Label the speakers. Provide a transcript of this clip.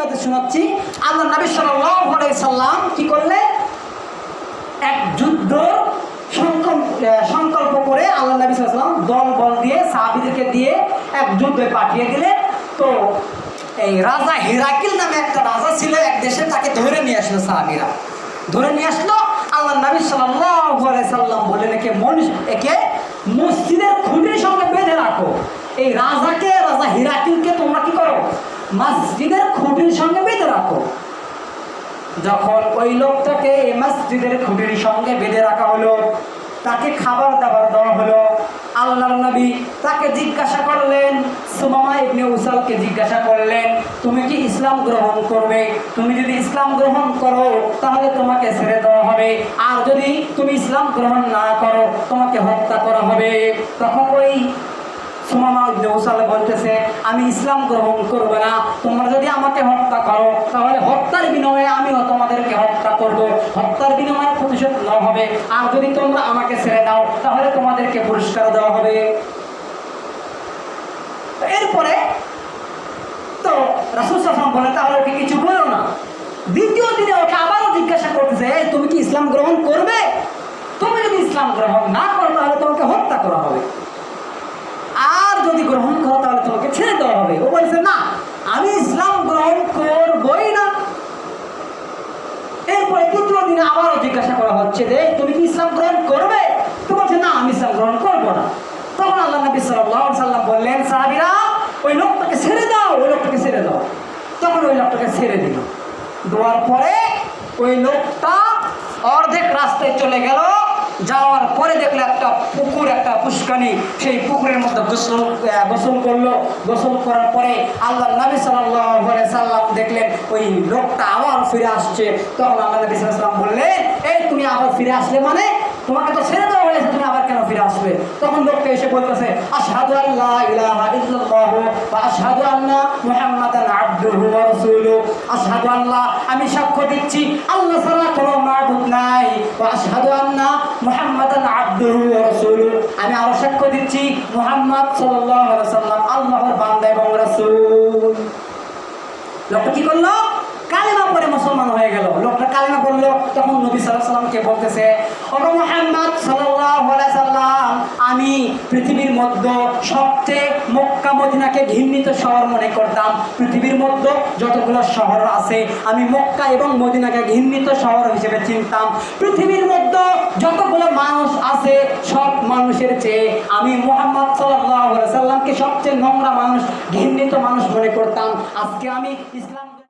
Speaker 1: তোমাদের শোনাচ্ছি। আল্লাহ নবী সাল্লাল্লাহু আলাইহি সাল্লাম কি করলেন, এক যুদ্ধ সংকল্প করে আল্লাহ নবী সাল্লাল্লাহু আলাইহি সাল্লাম দল বল দিয়ে সাহাবীদেরকে দিয়ে এক যুদ্ধে পাঠিয়ে দিলেন। তো এই রাজা হিরাকিল নামে একটা রাজা ছিল এক দেশে, তাকে ধরে নিয়ে আসলো সাহাবীরা, ধরে নিয়ে আসলো। আল্লাহ নবী সাল্লাল্লাহু আলাইহি সাল্লাম বললেন একে মসজিদের খুঁটির সঙ্গে বেঁধে রাখো। এই রাজাকে, রাজা হিরাকিলকে তোমরা কি করো, মসজিদের খুঁটির সঙ্গে বেঁধে রাখো। যখন ওই লোকটাকে মসজিদের খুঁটির সঙ্গে বেঁধে রাখা হলো, তাকে খাবার দাবার দেওয়া হলো, আল্লাহর নবী তাকে জিজ্ঞাসা করলেন, সুমামা ইবনে উসালকে জিজ্ঞাসা করলেন, তুমি কি ইসলাম গ্রহণ করবে? তুমি যদি ইসলাম গ্রহণ করো তাহলে তোমাকে ছেড়ে দেওয়া হবে, আর যদি তুমি ইসলাম গ্রহণ না করো তোমাকে হত্যা করা হবে। তখন ওই সুমামা ইবনে উসাল বলতেছে, আমি ইসলাম গ্রহণ করব না, তোমরা যদি আমাকে হত্যা করো তাহলে হত্যার বিনিময়ে আমিও তোমাদেরকে হত্যা করব, হত্যার বিনিময়ে প্রতিশোধ নেওয়া হবে, আর যদি তোমরা আমাকে ছেড়ে দাও তাহলে তোমাদেরকে পুরস্কার দেওয়া হবে। এরপরে তো রাসূল সাল্লাল্লাহু আলাইহি ওয়াসাল্লাম বলে, তাহলে ওকে কিছু বলো না। দ্বিতীয় দিনে ওকে আবারও জিজ্ঞাসা করতেছে, তুমি কি ইসলাম গ্রহণ করবে? তুমি যদি ইসলাম গ্রহণ না করো তাহলে তোমাকে হত্যা করা হবে, আর যদি গ্রহণ করো তাহলে তোমাকে ছেড়ে দেওয়া হবে। ও বলছে, না, আমি ইসলাম গ্রহণ করবই না। এরপরে তৃতীয় দিনে আবারও জিজ্ঞাসা করা হচ্ছে যে তুমি কি ইসলাম গ্রহণ করবে? তো বলছে, না, আমি ইসলাম গ্রহণ করবো না। তখন আল্লাহ নবী সাল্লাল্লাহু আলাইহি সাল্লাম বললেন, সাহাবীরা ওই লোকটাকে ছেড়ে দাও, ওই লোকটাকে ছেড়ে দাও। তখন ওই লোকটাকে ছেড়ে দিল। দেওয়ার পরে ওই লোকটা অর্ধেক রাস্তায় চলে গেল। যাওয়ার পরে দেখলো একটা পুকুর, একটা পুষ্কানি, সেই পুকুরের মধ্যে গোসল করলো। গোসল করার পরে আল্লাহ নবী সাল্লাল্লাহু আলাইহি সাল্লাম দেখলেন ওই লোকটা আবার ফিরে আসছে। তখন আল্লাহ নবী সাল্লাল্লাহু আলাইহি সাল্লাম বললেন, এই তুমি আবার ফিরে আসলে মানে? তোমাকে তো ছেড়ে দেওয়া হয়েছে, তুমি আবার কেন ফিরে আসবে? তখন লোকটা এসে বলতেছে, আশহাদু আল্লা ইলাহা ইল্লাল্লাহু ওয়া আশহাদু আন্না মুহাম্মাদান আবদুহু ওয়া রাসূলুহু। আশহাদু আল্লাহ, আমি সাক্ষ্য দিচ্ছি আল্লাহ ছাড়া কোনো মাবুদ নাই, ওয়া আশহাদু আন্না মুহাম্মাদান আবদুহু ওয়া রাসূলুহু, আমি আরো সাক্ষ্য দিচ্ছি মুহাম্মদ সাল্লাল্লাহু আলাইহি ওয়াসাল্লাম আল্লাহর বান্দা এবং রাসূল। লোকটা কি করলো? কালেমা পড়ে মুসলমান হয়ে গেল। লোকটা কালেমা পড়লো। তখন নবী সাল্লাল্লাহু আলাইহি ওয়াসাল্লামকে বলতেছে, ও মুহাম্মদ সাল্লাল্লাহু আলাইহি ওয়াসাল্লাম, আমি পৃথিবীর মধ্যে সবচেয়ে মক্কা মদিনাকে ঘৃণিত শহর মনে করতাম। পৃথিবীর মধ্যে যতগুলো শহর আছে আমি মক্কা এবং মদিনাকে ঘৃণিত শহর হিসেবে চিনতাম। পৃথিবীর মধ্যে যতগুলো মানুষ আছে সব মানুষের চেয়ে আমি মুহাম্মদ সাল্লাল্লাহু আলাইহি ওয়াসাল্লামকে সবচেয়ে নোংরা মানুষ, ঘৃণিত মানুষ মনে করতাম। আজকে আমি ইসলাম